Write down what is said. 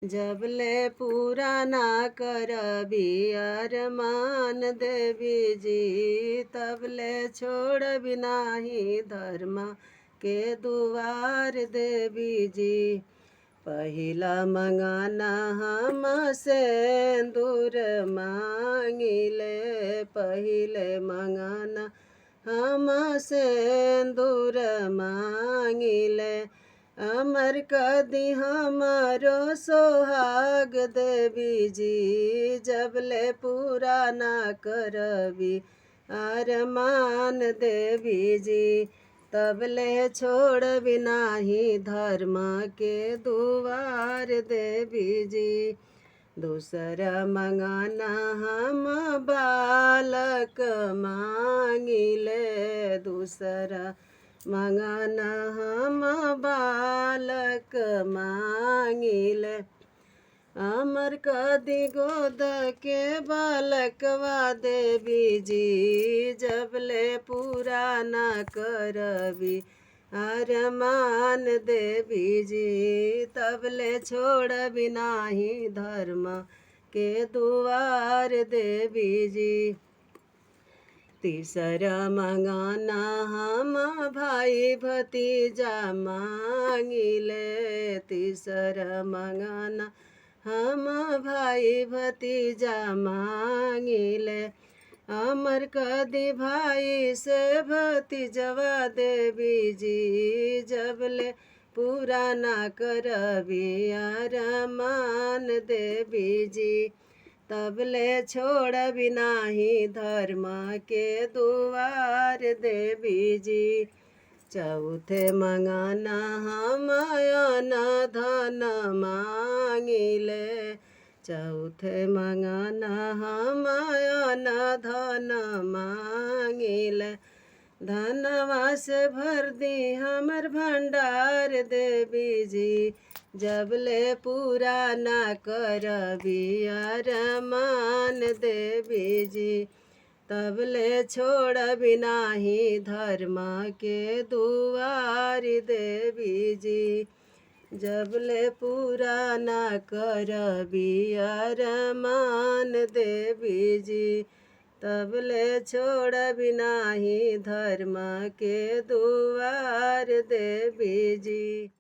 जबले पूरा ना करबी अरमान देवी जी, तबले छोड़बी नाही धर्म के दुआर देवी जी। पहिला मंगाना हम सिंदूर मांगिले, पहिले मंगाना हम सिंदूर मांगिले। अमर कदी हमारो सोहाग देवी जी, जबले पूरा ना करबी अरमान देवी जी, तबले छोड़बी नाही धर्म के दुआर देवी जी। दूसरा मंगाना हम बालक मांगिले, दूसरा मंगाना हम बालक मांगिले। अमर कदी गोद के बालकवा देवी जी, जबले पूरा ना करबी अरमान देवी जी, तबले छोड़बी नाही धर्म के दुआर देवी जी। तीसरा मंगाना हम भाई भतीजा मांगिले, तीसरा मंगाना हम भाई भतीजा मांगिले। अमर कदी भाई से भतीजवा देवी जी, जबले पूरा ना करबी अरमान देवी जी, तबले छोड़बी नाही धर्म के दुआर देवी जी। चौथे मंगाना हम अन्न धन मांगिले, चौथे मंगाना हम अन्न धन मांगिले। धनवा से भर दी हमर भंडार देवी जी, जबले पूरा ना करबी अरमान देवी जी, तबले छोड़बी नाही धर्म के दुआर देवी जी। जबले पूरा ना करबी अरमान देवी जी, तबले छोड़बी नाही धर्म के दुआर देवी जी।